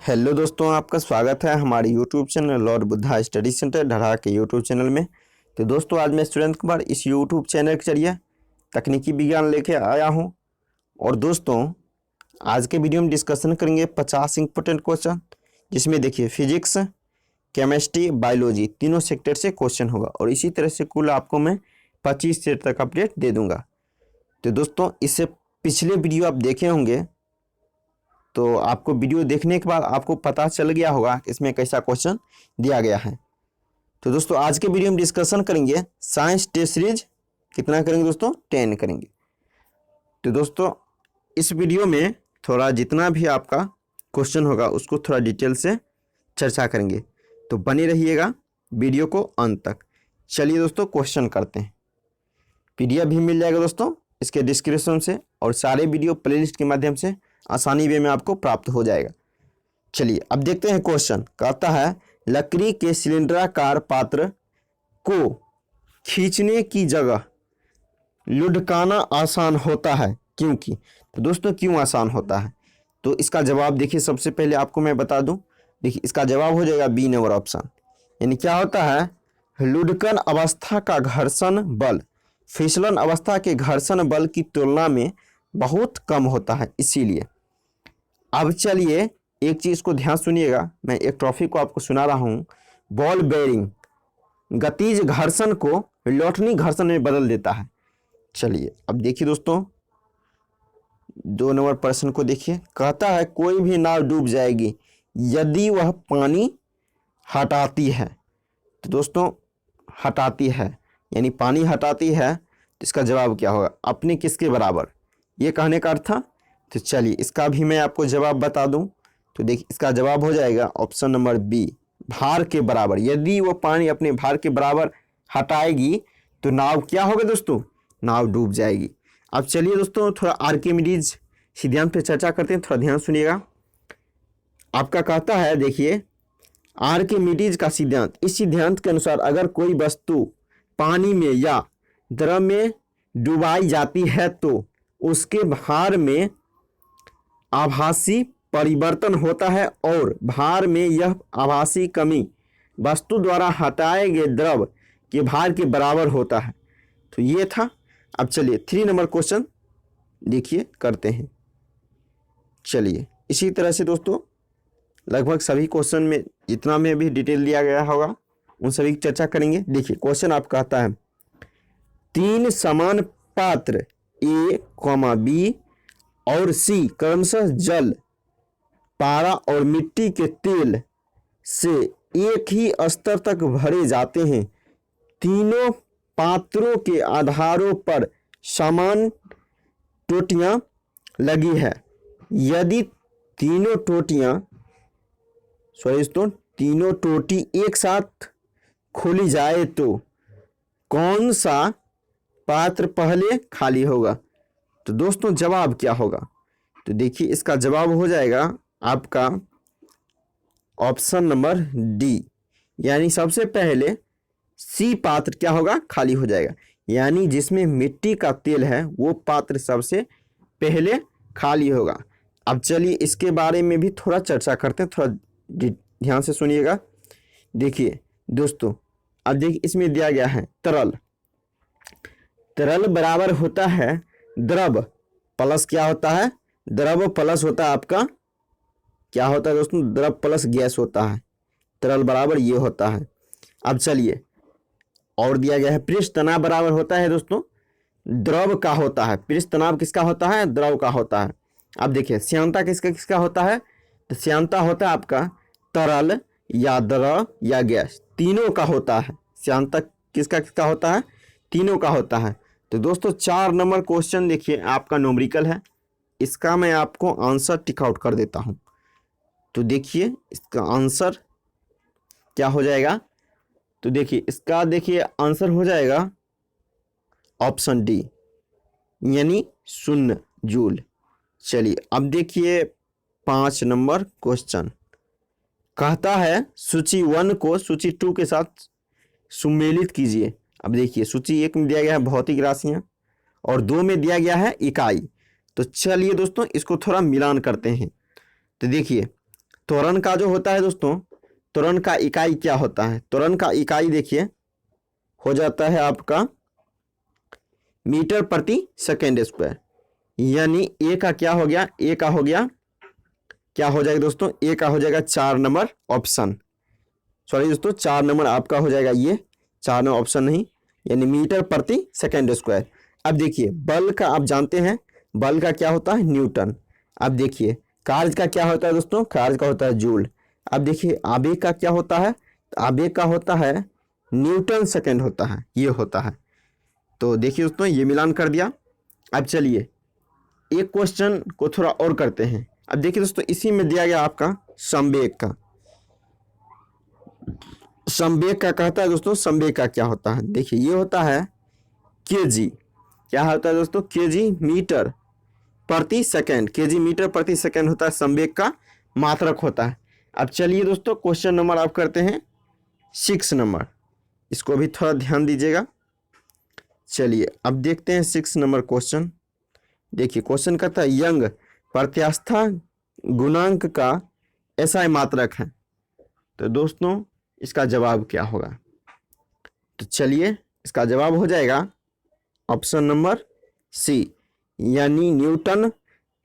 Hello दोस्तों, आपका स्वागत है हमारे YouTube channel Lord Buddha study centre Dhadha के यूट्यूब चैनल में। तो दोस्तों, आज मैं सुरेंद्र कुमार इस यूट्यूब चैनल के जरिए तकनीकी विज्ञान लेके आया हूं। और दोस्तों, आज के वीडियो में डिस्कशन करेंगे 50 इंपॉर्टेंट क्वेश्चन, जिसमें देखिए फिजिक्स, केमिस्ट्री, बायोलॉजी तीनों सेक्टर से क्वेश्चन होगा। और इसी तरह से कुल आपको मैं 25 सेट तक अपडेट दे दूँगा। तो दोस्तों, इससे पिछले वीडियो आप देखे होंगे, तो आपको वीडियो देखने के बाद आपको पता चल गया होगा इसमें कैसा क्वेश्चन दिया गया है। तो दोस्तों, आज के वीडियो में डिस्कशन करेंगे साइंस टेस्ट सीरीज कितना करेंगे दोस्तों, 10 करेंगे। तो दोस्तों, इस वीडियो में थोड़ा जितना भी आपका क्वेश्चन होगा उसको थोड़ा डिटेल से चर्चा करेंगे, तो बने रहिएगा वीडियो को अंत तक। चलिए दोस्तों, क्वेश्चन करते हैं। PDF भी मिल जाएगा दोस्तों इसके डिस्क्रिप्शन से, और सारे वीडियो प्लेलिस्ट के माध्यम से आसानी वे में आपको प्राप्त हो जाएगा। चलिए अब देखते हैं क्वेश्चन। कहता है लकड़ी के सिलेंडराकार पात्र को खींचने की जगह लुढ़काना आसान होता है क्योंकि। तो दोस्तों, क्यों आसान होता है, तो इसका जवाब देखिए। सबसे पहले आपको मैं बता दूं, देखिए इसका जवाब हो जाएगा बी नंबर ऑप्शन। यानी क्या होता है, लुढ़कन अवस्था का घर्षण बल फिसलन अवस्था के घर्षण बल की तुलना में बहुत कम होता है, इसीलिए। अब चलिए एक चीज़ को ध्यान सुनिएगा, मैं एक टॉपिक को आपको सुना रहा हूँ। बॉल बेयरिंग गतिज घर्षण को लौटनी घर्षण में बदल देता है। चलिए अब देखिए दोस्तों, 2 नंबर प्रश्न को देखिए। कहता है कोई भी नाव डूब जाएगी यदि वह पानी हटाती है। तो दोस्तों, हटाती है यानी पानी हटाती है, तो इसका जवाब क्या होगा, अपने किसके बराबर, ये कहने का अर्थ था। तो चलिए इसका भी मैं आपको जवाब बता दूं। तो देखिए इसका जवाब हो जाएगा ऑप्शन नंबर बी, भार के बराबर। यदि वो पानी अपने भार के बराबर हटाएगी तो नाव क्या होगा दोस्तों, नाव डूब जाएगी। अब चलिए दोस्तों, थोड़ा आर्किमिडीज सिद्धांत पे चर्चा करते हैं, थोड़ा ध्यान सुनिएगा। आपका कहता है देखिए आर्किमिडीज का सिद्धांत, इस सिद्धांत के अनुसार अगर कोई वस्तु पानी में या द्रव में डुबाई जाती है तो उसके भार में आभासी परिवर्तन होता है और भार में यह आभासी कमी वस्तु द्वारा हटाए गए द्रव के भार के बराबर होता है। तो ये था। अब चलिए 3 नंबर क्वेश्चन देखिए करते हैं। चलिए इसी तरह से दोस्तों लगभग सभी क्वेश्चन में जितना में भी डिटेल दिया गया होगा उन सभी की चर्चा करेंगे। देखिए क्वेश्चन आप कहता है 3 समान पात्र A, B और C क्रमशः जल, पारा और मिट्टी के तेल से एक ही स्तर तक भरे जाते हैं। तीनों पात्रों के आधारों पर समान टोटियां लगी है। यदि तीनों टोटी एक साथ खोली जाए तो कौन सा पात्र पहले खाली होगा। तो दोस्तों जवाब क्या होगा, तो देखिए इसका जवाब हो जाएगा आपका ऑप्शन नंबर डी, यानी सबसे पहले सी पात्र क्या होगा, खाली हो जाएगा। यानी जिसमें मिट्टी का तेल है वो पात्र सबसे पहले खाली होगा। अब चलिए इसके बारे में भी थोड़ा चर्चा करते हैं, थोड़ा ध्यान से सुनिएगा। देखिए दोस्तों, अब देखिए इसमें दिया गया है तरल बराबर होता है द्रव प्लस क्या होता है, द्रव प्लस होता है आपका क्या होता है दोस्तों, द्रव प्लस गैस होता है। तरल बराबर ये होता है। अब चलिए और दिया गया है पृष्ठ तनाव बराबर होता है दोस्तों द्रव का होता है। पृष्ठ तनाव किसका होता है, द्रव का होता है। अब देखिए श्यानता किसका होता है, तो श्यानता होता है आपका तरल या द्रव या गैस, तीनों का होता है। श्यानता किसका होता है, तीनों का होता है। तो दोस्तों 4 नंबर क्वेश्चन देखिए आपका न्यूमेरिकल है, इसका मैं आपको आंसर टिक आउट कर देता हूं। तो देखिए इसका आंसर क्या हो जाएगा, तो देखिए इसका आंसर हो जाएगा ऑप्शन डी, यानी 0 जूल। चलिए अब देखिए 5 नंबर क्वेश्चन। कहता है सूची 1 को सूची 2 के साथ सुमेलित कीजिए। अब देखिए सूची 1 में दिया गया है भौतिक राशियां और 2 में दिया गया है इकाई। तो चलिए दोस्तों इसको थोड़ा मिलान करते हैं। तो देखिए त्वरण का जो होता है दोस्तों, त्वरण का इकाई क्या होता है? त्वरण का इकाई देखिए हो जाता है आपका मीटर प्रति सेकेंड स्क्वायर। यानी ए का क्या हो गया? ए का हो गया, क्या हो जाएगा दोस्तों? ए का हो जाएगा 4 नंबर ऑप्शन। सॉरी दोस्तों, 4 नंबर आपका हो जाएगा ये, 4 नंबर ऑप्शन नहीं, यानी मीटर प्रति सेकेंड स्क्वायर। अब देखिए बल का आप जानते हैं, बल का क्या होता है? न्यूटन। अब देखिए कार्य का क्या होता है दोस्तों? कार्य का होता है जूल। अब देखिए आवेग का क्या होता है? आवेग का होता है न्यूटन सेकेंड होता है, ये होता है। तो देखिए दोस्तों ये मिलान कर दिया। अब चलिए एक क्वेश्चन को थोड़ा और करते हैं। अब देखिए दोस्तों इसी में दिया गया आपका संवेग का, संवेग का कहता है दोस्तों, संवेग का क्या होता है? देखिए ये होता है केजी, क्या होता है दोस्तों? केजी मीटर प्रति सेकंड, केजी मीटर प्रति सेकंड होता है, संवेग का मात्रक होता है। अब चलिए दोस्तों क्वेश्चन नंबर आप करते हैं 6 नंबर, इसको भी थोड़ा ध्यान दीजिएगा। चलिए अब देखते हैं 6 नंबर क्वेश्चन। देखिए क्वेश्चन कहता है यंग प्रत्यास्था गुणांक का एसआई मात्रक है। तो दोस्तों इसका जवाब क्या होगा? तो चलिए इसका जवाब हो जाएगा ऑप्शन नंबर सी, यानी न्यूटन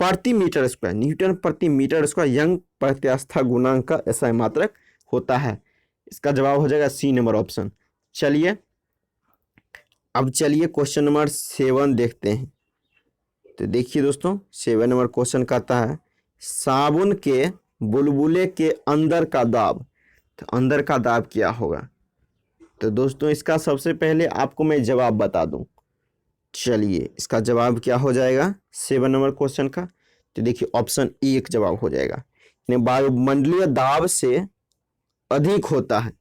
प्रति मीटर स्क्वायर। न्यूटन प्रति मीटर स्क्वायर यंग प्रत्यास्था गुणांक का एसआई मात्रक होता है। इसका जवाब हो जाएगा सी नंबर ऑप्शन। चलिए अब चलिए क्वेश्चन नंबर 7 देखते हैं। तो देखिए दोस्तों 7 नंबर क्वेश्चन कहता है साबुन के बुलबुले के अंदर का दाब। तो अंदर का दाब क्या होगा? तो दोस्तों इसका सबसे पहले आपको मैं जवाब बता दूं। चलिए इसका जवाब क्या हो जाएगा 7 नंबर क्वेश्चन का? तो देखिए ऑप्शन 1 जवाब हो जाएगा, यानी वायुमंडलीय दाब से अधिक होता है।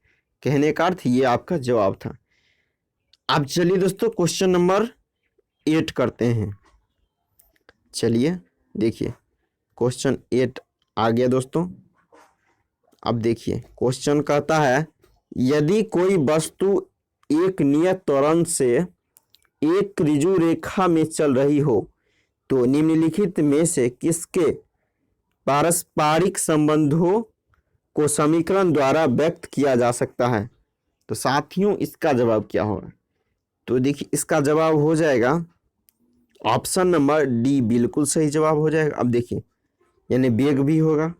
कहने का अर्थ ये आपका जवाब था। अब चलिए दोस्तों क्वेश्चन नंबर 8 करते हैं। चलिए देखिए क्वेश्चन 8 आ गया दोस्तों। अब देखिए क्वेश्चन कहता है यदि कोई वस्तु एक नियत त्वरण से एक ऋजु रेखा में चल रही हो तो निम्नलिखित में से किसके पारस्परिक संबंधों को समीकरण द्वारा व्यक्त किया जा सकता है? तो साथियों इसका जवाब क्या होगा? तो देखिए इसका जवाब हो जाएगा ऑप्शन नंबर डी, बिल्कुल सही जवाब हो जाएगा। अब देखिए यानी वेग भी होगा,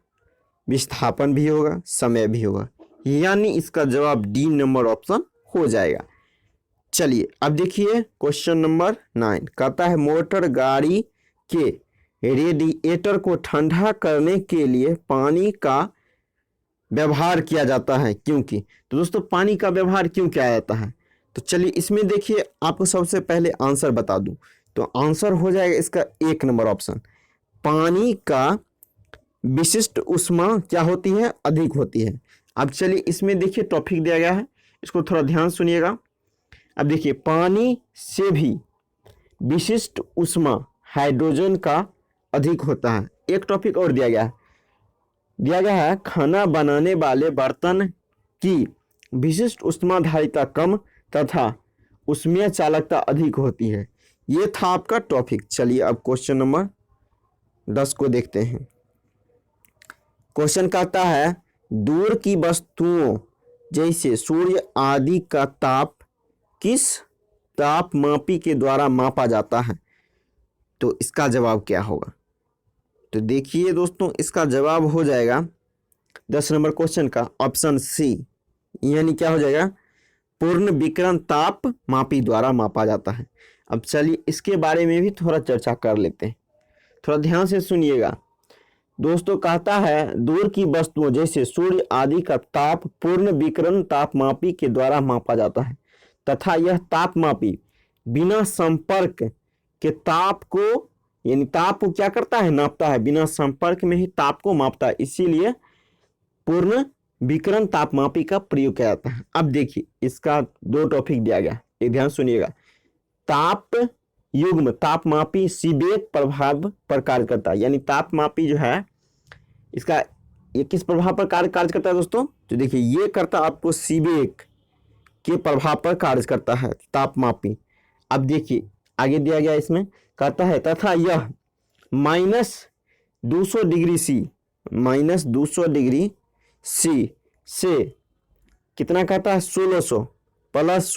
विस्थापन भी होगा, समय भी होगा, यानी इसका जवाब डी नंबर ऑप्शन हो जाएगा। चलिए अब देखिए क्वेश्चन नंबर 9 कहता है मोटर गाड़ी के रेडिएटर को ठंडा करने के लिए पानी का व्यवहार किया जाता है क्योंकि। तो दोस्तों पानी का व्यवहार क्यों किया जाता है? तो चलिए इसमें देखिए आपको सबसे पहले आंसर बता दूं। तो आंसर हो जाएगा इसका 1 नंबर ऑप्शन, पानी का विशिष्ट ऊष्मा क्या होती है? अधिक होती है। अब चलिए इसमें देखिए टॉपिक दिया गया है, इसको थोड़ा ध्यान सुनिएगा। अब देखिए पानी से भी विशिष्ट ऊष्मा हाइड्रोजन का अधिक होता है। एक टॉपिक और दिया गया है खाना बनाने वाले बर्तन की विशिष्ट ऊष्माधारिता कम तथा ऊष्मीय चालकता अधिक होती है। ये था आपका टॉपिक। चलिए अब क्वेश्चन नंबर 10 को देखते हैं। क्वेश्चन कहता है दूर की वस्तुओं जैसे सूर्य आदि का ताप किस तापमापी के द्वारा मापा जाता है? तो इसका जवाब क्या होगा? तो देखिए दोस्तों इसका जवाब हो जाएगा 10 नंबर क्वेश्चन का ऑप्शन सी, यानी क्या हो जाएगा पूर्ण विकिरण तापमापी द्वारा मापा जाता है। अब चलिए इसके बारे में भी थोड़ा चर्चा कर लेते हैं, थोड़ा ध्यान से सुनिएगा। दोस्तों कहता है दूर की वस्तुओं जैसे सूर्य आदि का ताप पूर्ण विकिरण तापमापी के द्वारा मापा जाता है तथा यह तापमापी बिना संपर्क के ताप को, यानी ताप को क्या करता है? नापता है। बिना संपर्क में ही ताप को मापता है, इसीलिए पूर्ण विकिरण तापमापी का प्रयोग किया जाता है। अब देखिए इसका 2 टॉपिक दिया गया, एक ध्यान सुनिएगा। ताप युग्म तापमापी सीबेक प्रभाव पर कार्य करता है, यानी तापमापी जो है इसका ये किस प्रभाव पर कार्य करता है दोस्तों? तो देखिए ये करता आपको सीबेक के प्रभाव पर कार्य करता है तापमापी। अब देखिए आगे दिया गया इसमें कहता है तथा यह -200 degree C minus 200 degree C से कितना कहता है 1600 प्लस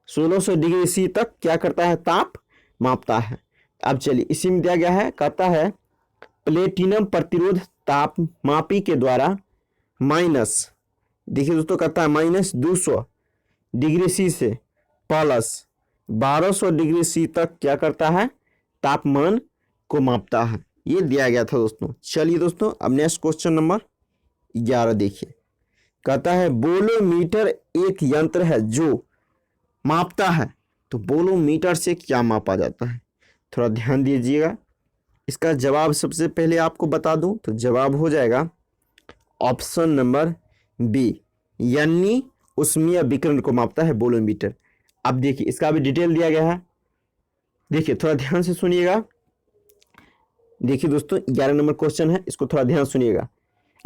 1600 डिग्री सी तक क्या करता है, ताप मापता है। अब चलिए इसी में दिया गया है, कहता है प्लेटिनम प्रतिरोध तापमापी के द्वारा माइनस, देखिए दोस्तों कहता है माइनस 200 डिग्री सी से प्लस 1200 डिग्री सी तक क्या करता है, तापमान को मापता है। ये दिया गया था दोस्तों। चलिए दोस्तों अब नेक्स्ट क्वेश्चन नंबर 11 देखिए, कहता है बोलोमीटर एक यंत्र है जो मापता है। तो बोलोमीटर से क्या मापा जाता है, थोड़ा ध्यान दीजिएगा। इसका जवाब सबसे पहले आपको बता दूं तो जवाब हो जाएगा ऑप्शन नंबर बी, यानी उष्मीय विकिरण को मापता है बोलोमीटर। अब देखिए इसका भी डिटेल दिया गया है, देखिए थोड़ा ध्यान से सुनिएगा। देखिए दोस्तों 11 नंबर क्वेश्चन है, इसको थोड़ा ध्यान सुनिएगा।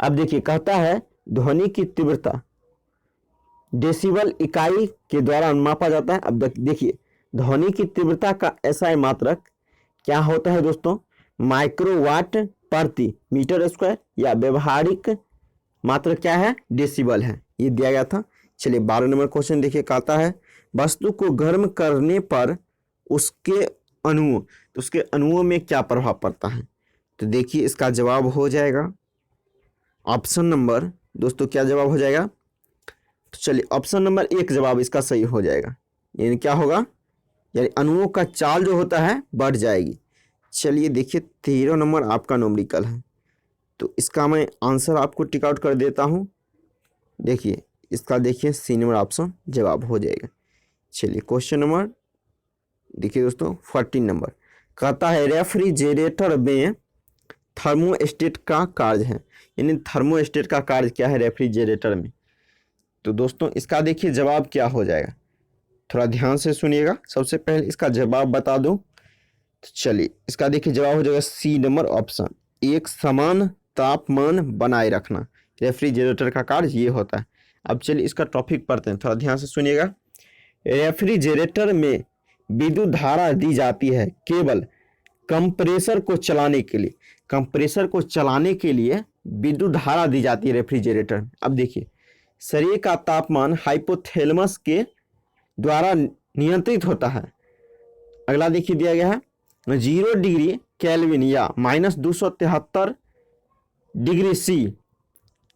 अब देखिए कहता है ध्वनि की तीव्रता डेसिबल इकाई के द्वारा मापा जाता है। अब देखिए ध्वनि की तीव्रता का एसआई मात्रक क्या होता है दोस्तों, माइक्रोवाट प्रति मीटर स्क्वायर, या व्यवहारिक मात्रक क्या है, डेसिबल है। ये दिया गया था। चलिए 12 नंबर क्वेश्चन देखिए, कहता है वस्तु को गर्म करने पर उसके अणुओं में क्या प्रभाव पड़ता है। तो देखिए इसका जवाब हो जाएगा ऑप्शन नंबर, दोस्तों क्या जवाब हो जाएगा, तो चलिए ऑप्शन नंबर 1 जवाब इसका सही हो जाएगा। यानी क्या होगा, यानी अणुओं का चाल जो होता है बढ़ जाएगी। चलिए देखिए 13 नंबर आपका न्यूमेरिकल है, तो इसका मैं आंसर आपको टिक आउट कर देता हूँ। देखिए इसका देखिए सी नंबर ऑप्शन जवाब हो जाएगा। चलिए क्वेश्चन नंबर देखिए दोस्तों 14 नंबर, कहता है रेफ्रिजरेटर में थर्मोस्टेट का कार्य है। यानी थर्मोस्टेट का कार्य क्या है रेफ्रिजरेटर में। तो दोस्तों इसका देखिए जवाब क्या हो जाएगा, थोड़ा ध्यान से सुनिएगा। सबसे पहले इसका जवाब बता दूं तो चलिए इसका देखिए जवाब हो जाएगा सी नंबर ऑप्शन, एक समान तापमान बनाए रखना। रेफ्रिजरेटर का कार्य ये होता है। अब चलिए इसका टॉपिक पढ़ते हैं, थोड़ा ध्यान से सुनिएगा। रेफ्रिजरेटर में विद्युत धारा दी जाती है केवल कंप्रेसर को चलाने के लिए। कंप्रेसर को चलाने के लिए विद्युत धारा दी जाती है रेफ्रिजरेटर में। अब देखिए शरीर का तापमान हाइपोथैलेमस के द्वारा नियंत्रित होता है। अगला देखिए दिया गया है 0 डिग्री केल्विन या माइनस 273 डिग्री सी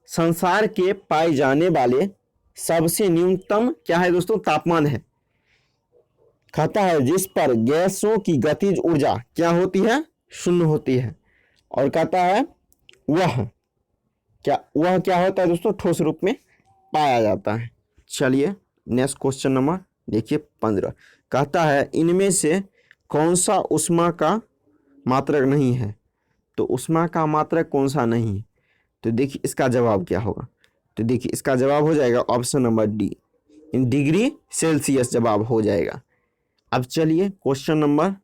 संसार के पाए जाने वाले सबसे न्यूनतम क्या है दोस्तों, तापमान है। कहता है जिस पर गैसों की गतिज ऊर्जा क्या होती है, शून्य होती है। और कहता है वह क्या होता है दोस्तों, ठोस रूप में पाया जाता है। चलिए नेक्स्ट क्वेश्चन नंबर देखिए 15, कहता है इनमें से कौन सा ऊष्मा का मात्रक नहीं है। तो ऊष्मा का मात्रक कौन सा नहीं है, तो देखिए इसका जवाब क्या होगा। तो देखिए इसका जवाब हो जाएगा option number D, in degree Celsius जवाब हो जाएगा। अब चलिए क्वेश्चन नंबर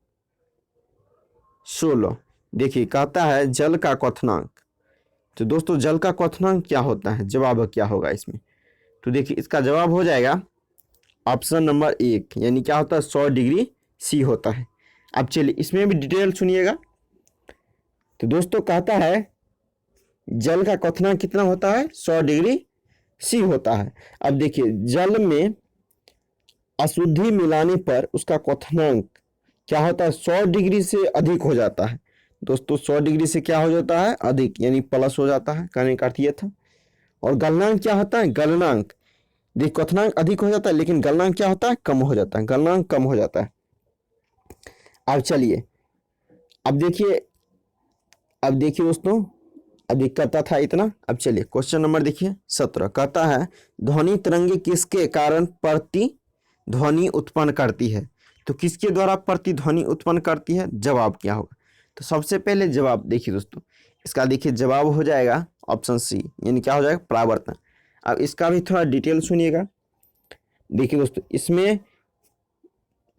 16 देखिए, कहता है जल का क्वथनांक। तो दोस्तों जल का क्वथनांक क्या होता है, जवाब क्या होगा इसमें। तो देखिए इसका जवाब हो जाएगा ऑप्शन नंबर 1, यानी क्या होता है 100 डिग्री सी होता है। अब चलिए इसमें भी डिटेल सुनिएगा। तो दोस्तों कहता है जल का क्वथनांक कितना होता है, 100 डिग्री सी होता है। अब देखिए जल में अशुद्धि मिलाने पर उसका क्वथनांक क्या होता है, 100 डिग्री से अधिक हो जाता है। दोस्तों 100 डिग्री से क्या हो जाता है, अधिक, यानी प्लस हो जाता है, कहने का अर्थ ये था। और गलनांक क्या होता है, गलनांक देखिए क्वथनांक अधिक हो जाता है लेकिन गलनांक क्या होता है, कम हो जाता है, गलनांक कम हो जाता है। अब चलिए अब देखिए दोस्तों अभी कहता था इतना। अब चलिए क्वेश्चन नंबर देखिए 17, कहता है ध्वनि तरंगे किसके कारण प्रतिध्वनि उत्पन्न करती है। तो किसके द्वारा प्रतिध्वनि उत्पन्न करती है, जवाब क्या होगा। तो सबसे पहले जवाब देखिए दोस्तों, इसका देखिए जवाब हो जाएगा ऑप्शन सी, यानी क्या हो जाएगा, परावर्तन। अब इसका भी थोड़ा डिटेल सुनिएगा। देखिए दोस्तों इसमें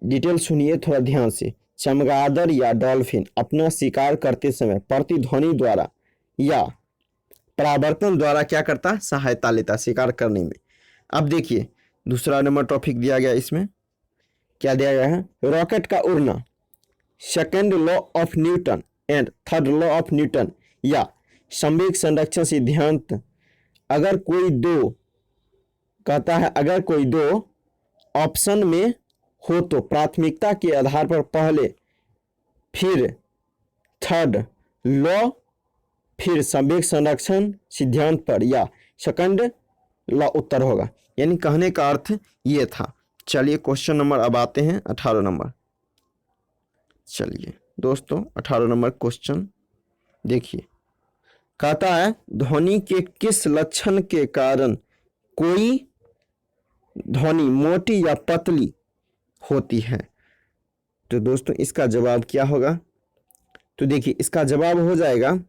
डिटेल सुनिए थोड़ा ध्यान से। चमगादड़ या डॉल्फिन अपना शिकार करते समय प्रतिध्वनि द्वारा या परावर्तन द्वारा क्या करता है, सहायता लेता शिकार करने में। अब देखिए दूसरा नंबर टॉपिक दिया गया, इसमें क्या दिया गया है, रॉकेट का उड़ना, second law of Newton and third law of Newton या संवेग संरक्षण सिद्धांत। अगर कोई दो कहता है अगर कोई दो ऑप्शन में हो तो प्राथमिकता के आधार पर पहले फिर थर्ड लॉ फिर संवेग संरक्षण सिद्धांत पर या सेकंड लॉ उत्तर होगा। यानी कहने का अर्थ ये था। चलिए क्वेश्चन नंबर अब आते हैं 18 नंबर। चलिए दोस्तों 18 नंबर क्वेश्चन देखिए, कहता है ध्वनि के किस लक्षण के कारण कोई ध्वनि मोटी या पतली होती है। तो दोस्तों इसका जवाब क्या होगा, तो देखिए इसका जवाब हो जाएगा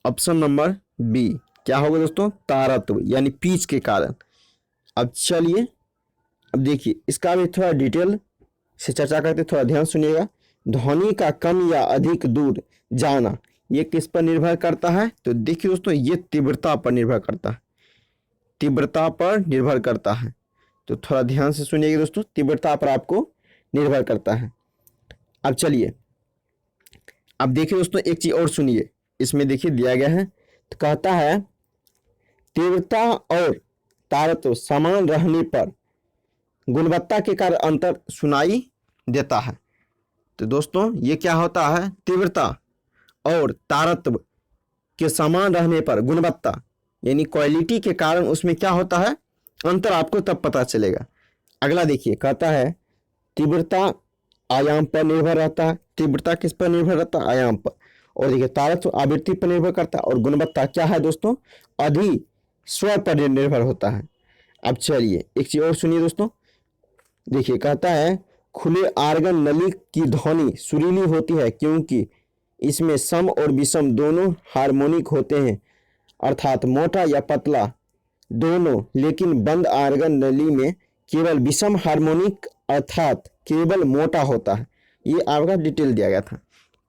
ऑप्शन नंबर बी। क्या होगा दोस्तों, तारत्व यानी पिच के कारण। अब चलिए अब देखिए इसका भी थोड़ा डिटेल से चर्चा करते, थोड़ा ध्यान सुनिएगा। ध्वनि का कम या अधिक दूर जाना ये किस पर निर्भर करता है, तो देखिए दोस्तों ये तीव्रता पर निर्भर करता है, तीव्रता पर निर्भर करता है। तो थोड़ा ध्यान से सुनिएगा दोस्तों, तीव्रता पर आपको निर्भर करता है। अब चलिए अब देखिए दोस्तों एक चीज और सुनिए, इसमें देखिए दिया गया है, तो कहता है तीव्रता और तारत्व समान रहने पर गुणवत्ता के कारण अंतर सुनाई देता है। तो दोस्तों ये क्या होता है, तीव्रता और तारत्व के समान रहने पर गुणवत्ता यानी क्वालिटी के कारण उसमें क्या होता है, अंतर आपको तब पता चलेगा। अगला देखिए कहता है तीव्रता आयाम पर निर्भर रहता है। तीव्रता किस पर निर्भर रहता है, आयाम पर। और देखिए तारत्व आवृत्ति पर निर्भर करता है और गुणवत्ता क्या है दोस्तों, अधि स्वर पर निर्भर होता है। अब चलिए एक चीज और सुनिए दोस्तों, देखिए कहता है खुले आर्गन नली की ध्वनि सुरीली होती है क्योंकि इसमें सम और विषम दोनों हार्मोनिक होते हैं, अर्थात मोटा या पतला दोनों। लेकिन बंद आर्गन नली में केवल विषम हार्मोनिक अर्थात केवल मोटा होता है। ये आपका डिटेल दिया गया था।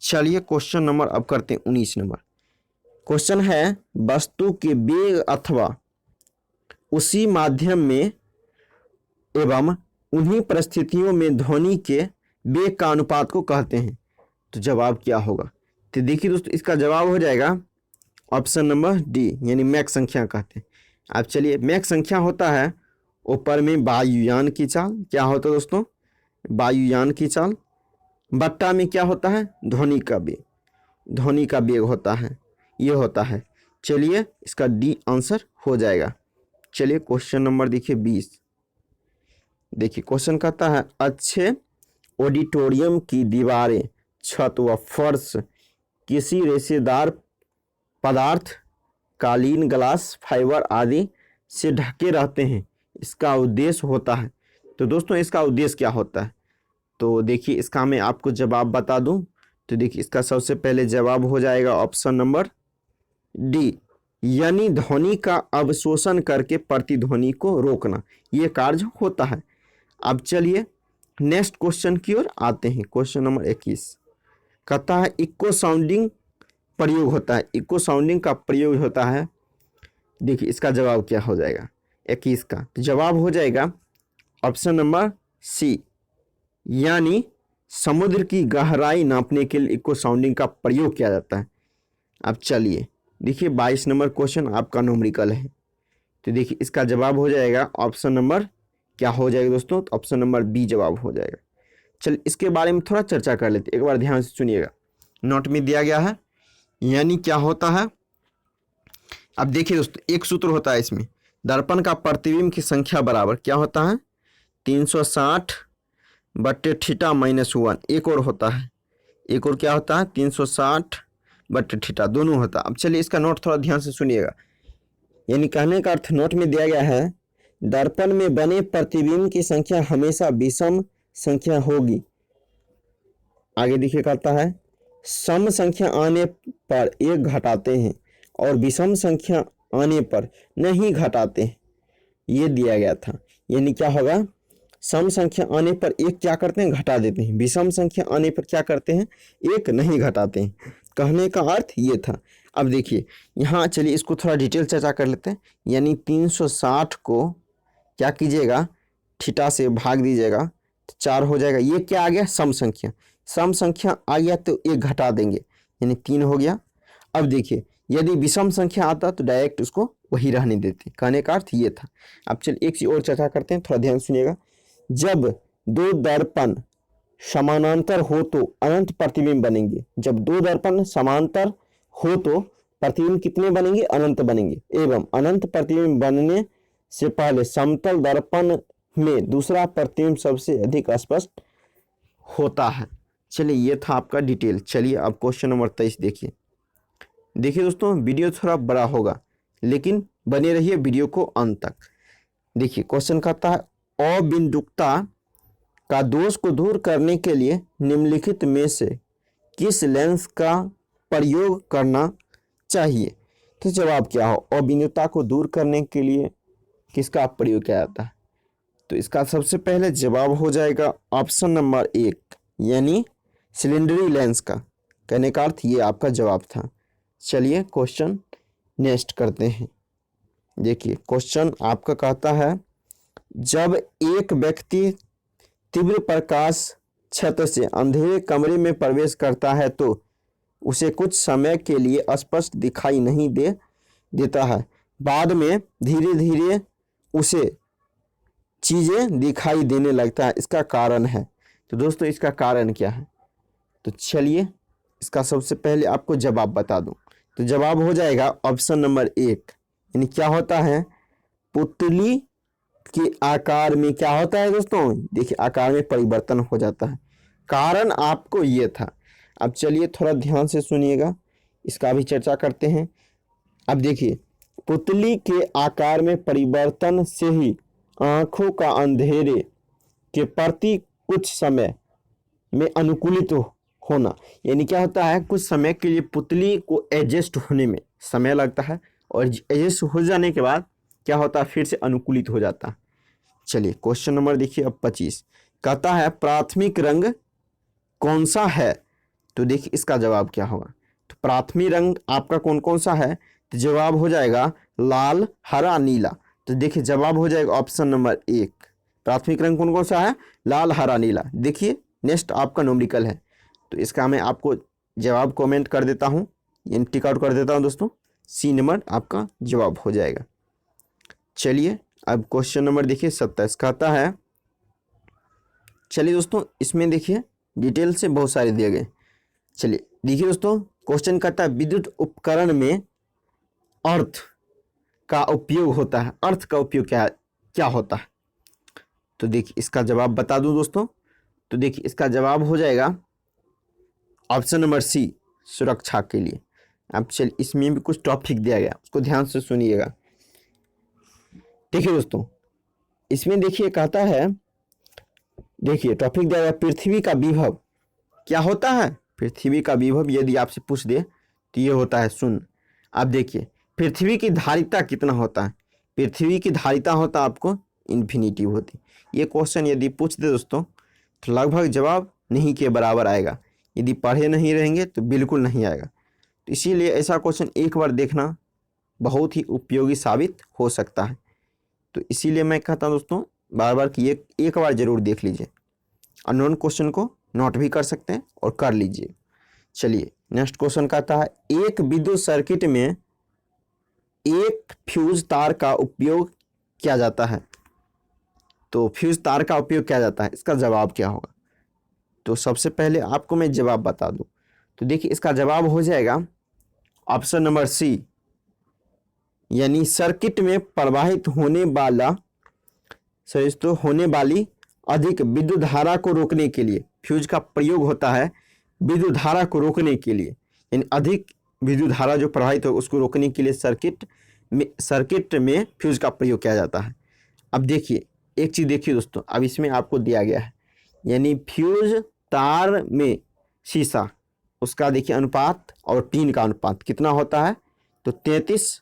चलिए क्वेश्चन नंबर अब करते हैं 19 नंबर। क्वेश्चन है वस्तु के वेग अथवा उसी माध्यम में एवं उन्हीं परिस्थितियों में ध्वनि के वेग का अनुपात को कहते हैं। तो जवाब क्या होगा, तो देखिए दोस्तों इसका जवाब हो जाएगा ऑप्शन नंबर डी यानी मैक संख्या कहते हैं। अब चलिए मैक संख्या होता है ऊपर में वायुयान की चाल, क्या होता है दोस्तों, वायुयान की चाल, बट्टा में क्या होता है, ध्वनि का वेग, ध्वनि का वेग होता है, ये होता है। चलिए इसका डी आंसर हो जाएगा। चलिए क्वेश्चन नंबर देखिए 20। देखिए क्वेश्चन कहता है अच्छे ऑडिटोरियम की दीवारें, छत व फर्श किसी रेशेदार पदार्थ, कालीन, ग्लास, फाइबर आदि से ढके रहते हैं, इसका उद्देश्य होता है। तो दोस्तों इसका उद्देश्य क्या होता है, तो देखिए इसका मैं आपको जवाब बता दूं। तो देखिए इसका सबसे पहले जवाब हो जाएगा ऑप्शन नंबर डी यानी ध्वनि का अवशोषण करके प्रतिध्वनि को रोकना, ये कार्य होता है। अब चलिए नेक्स्ट क्वेश्चन की ओर आते हैं। क्वेश्चन नंबर 21 कहता है इको साउंडिंग प्रयोग होता है, इको साउंडिंग का प्रयोग होता है। देखिए इसका जवाब क्या हो जाएगा 21 का, तो जवाब हो जाएगा ऑप्शन नंबर सी यानी समुद्र की गहराई नापने के लिए इको साउंडिंग का प्रयोग किया जाता है। अब चलिए देखिए 22 नंबर क्वेश्चन आपका न्यूमेरिकल है, तो देखिए इसका जवाब हो जाएगा ऑप्शन नंबर क्या हो जाएगा दोस्तों, तो ऑप्शन नंबर बी जवाब हो जाएगा। चलिए इसके बारे में थोड़ा चर्चा कर लेते, एक बार ध्यान से सुनिएगा, नोट में दिया गया है। यानी क्या होता है, अब देखिए दोस्तों एक सूत्र होता है इसमें, दर्पण का प्रतिबिंब की संख्या बराबर क्या होता है 360/θ-1। एक और होता है, एक और क्या होता है 360/θ, दोनों होता है। अब चलिए इसका नोट थोड़ा ध्यान से सुनिएगा। यानी कहने का अर्थ नोट में दिया गया है दर्पण में बने प्रतिबिंब की संख्या हमेशा विषम संख्या होगी। आगे देखिए कहता है सम संख्या आने पर एक घटाते हैं और विषम संख्या आने पर नहीं घटाते हैं, ये दिया गया था। यानी क्या होगा, सम संख्या आने पर एक क्या करते हैं घटा देते हैं, विषम संख्या आने पर क्या करते हैं एक नहीं घटाते हैं। कहने का अर्थ ये था। अब देखिए यहाँ चलिए इसको थोड़ा डिटेल चर्चा कर लेते हैं। यानी 360 को क्या कीजिएगा थीटा से भाग दीजिएगा तो 4 हो जाएगा। ये क्या आ गया सम संख्या, सम संख्या आ गया तो एक घटा देंगे यानी 3 हो गया। अब देखिए यदि विषम संख्या आता तो डायरेक्ट उसको वही रहने देते, कहने का अर्थ ये था। अब चलिए एक चीज और चर्चा करते हैं, थोड़ा ध्यान सुनिएगा। जब दो दर्पण समानांतर हो तो अनंत प्रतिबिंब बनेंगे। जब दो दर्पण समांतर हो तो प्रतिबिंब कितने बनेंगे? अनंत बनेंगे। एवं अनंत प्रतिबिंब बनने से पहले समतल दर्पण में दूसरा प्रतिबिंब सबसे अधिक स्पष्ट होता है। चलिए ये था आपका डिटेल। चलिए अब क्वेश्चन नंबर 23 देखिए। देखिए दोस्तों वीडियो थोड़ा बड़ा होगा लेकिन बने रहिए वीडियो को अंत तक। देखिए क्वेश्चन कहता है अबिंदुकता का दोष को दूर करने के लिए निम्नलिखित में से किस लेंस का प्रयोग करना चाहिए? तो जवाब क्या हो? अबिंदुता को दूर करने के लिए किसका प्रयोग किया जाता है? तो इसका सबसे पहले जवाब हो जाएगा ऑप्शन नंबर 1 यानी सिलेंडरी लेंस का। कहने का अर्थ ये आपका जवाब था। चलिए क्वेश्चन नेक्स्ट करते हैं। देखिए क्वेश्चन आपका कहता है जब एक व्यक्ति तीव्र प्रकाश छत से अंधेरे कमरे में प्रवेश करता है तो उसे कुछ समय के लिए स्पष्ट दिखाई नहीं देता है, बाद में धीरे धीरे उसे चीजें दिखाई देने लगता है, इसका कारण है। तो दोस्तों इसका कारण क्या है? तो चलिए इसका सबसे पहले आपको जवाब बता दूं। तो जवाब हो जाएगा ऑप्शन नंबर 1 यानी क्या होता है? पुतली के आकार में क्या होता है दोस्तों? देखिए आकार में परिवर्तन हो जाता है। कारण आपको ये था। अब चलिए थोड़ा ध्यान से सुनिएगा, इसका भी चर्चा करते हैं। अब देखिए पुतली के आकार में परिवर्तन से ही आंखों का अंधेरे के प्रति कुछ समय में अनुकूलित होना, यानी क्या होता है? कुछ समय के लिए पुतली को एडजस्ट होने में समय लगता है और एडजस्ट हो जाने के बाद क्या होता है? फिर से अनुकूलित हो जाता है। चलिए क्वेश्चन नंबर देखिए अब 25 कहता है प्राथमिक रंग कौन सा है? तो देखिए इसका जवाब क्या होगा? तो प्राथमिक रंग आपका कौन कौन सा है? तो जवाब हो जाएगा लाल, हरा, नीला। तो देखिए जवाब हो जाएगा ऑप्शन नंबर 1। प्राथमिक रंग कौन कौन सा है? लाल, हरा, नीला। देखिए नेक्स्ट आपका न्यूमेरिकल है, तो इसका मैं आपको जवाब कमेंट कर देता हूँ, यानी टिक आउट कर देता हूँ दोस्तों। सी नंबर आपका जवाब हो जाएगा। चलिए अब क्वेश्चन नंबर देखिए 27 कहता है, चलिए दोस्तों इसमें देखिए डिटेल से बहुत सारे दिए गए। चलिए देखिए दोस्तों क्वेश्चन कहता है विद्युत उपकरण में अर्थ का उपयोग होता है। अर्थ का उपयोग क्या होता है? तो देखिए इसका जवाब बता दूं दोस्तों। तो देखिए इसका जवाब हो जाएगा ऑप्शन नंबर सी, सुरक्षा के लिए। अब चलिए इसमें भी कुछ टॉपिक दिया गया, उसको ध्यान से सुनिएगा। देखिए दोस्तों इसमें देखिए कहता है, देखिए टॉपिक दिया गया पृथ्वी का विभव क्या होता है? पृथ्वी का विभव यदि आपसे पूछ दे तो ये होता है शून्य। अब देखिए पृथ्वी की धारिता कितना होता है? पृथ्वी की धारिता होता है आपको इन्फिनिटी होती। ये क्वेश्चन यदि पूछ दे दोस्तों तो लगभग जवाब नहीं के बराबर आएगा। यदि पढ़े नहीं रहेंगे तो बिल्कुल नहीं आएगा। तो इसीलिए ऐसा क्वेश्चन एक बार देखना बहुत ही उपयोगी साबित हो सकता है। तो इसीलिए मैं कहता हूँ दोस्तों बार बार कि एक बार जरूर देख लीजिए। अननोन क्वेश्चन को नोट भी कर सकते हैं और कर लीजिए। चलिए नेक्स्ट क्वेश्चन कहता है एक विद्युत सर्किट में एक फ्यूज तार का उपयोग किया जाता है। तो फ्यूज तार का उपयोग किया जाता है, इसका जवाब क्या होगा? तो सबसे पहले आपको मैं जवाब बता दूं। तो देखिए इसका जवाब हो जाएगा ऑप्शन नंबर सी, यानी सर्किट में प्रवाहित होने वाली अधिक विद्युत धारा को रोकने के लिए फ्यूज का प्रयोग होता है। विद्युत धारा को रोकने के लिए, यानी अधिक विद्युत धारा जो प्रवाहित हो उसको रोकने के लिए सर्किट में फ्यूज का प्रयोग किया जाता है। अब देखिए एक चीज़ देखिए दोस्तों, अब इसमें आपको दिया गया है, यानी फ्यूज तार में शीशा उसका देखिए अनुपात और टीन का अनुपात कितना होता है? तो 33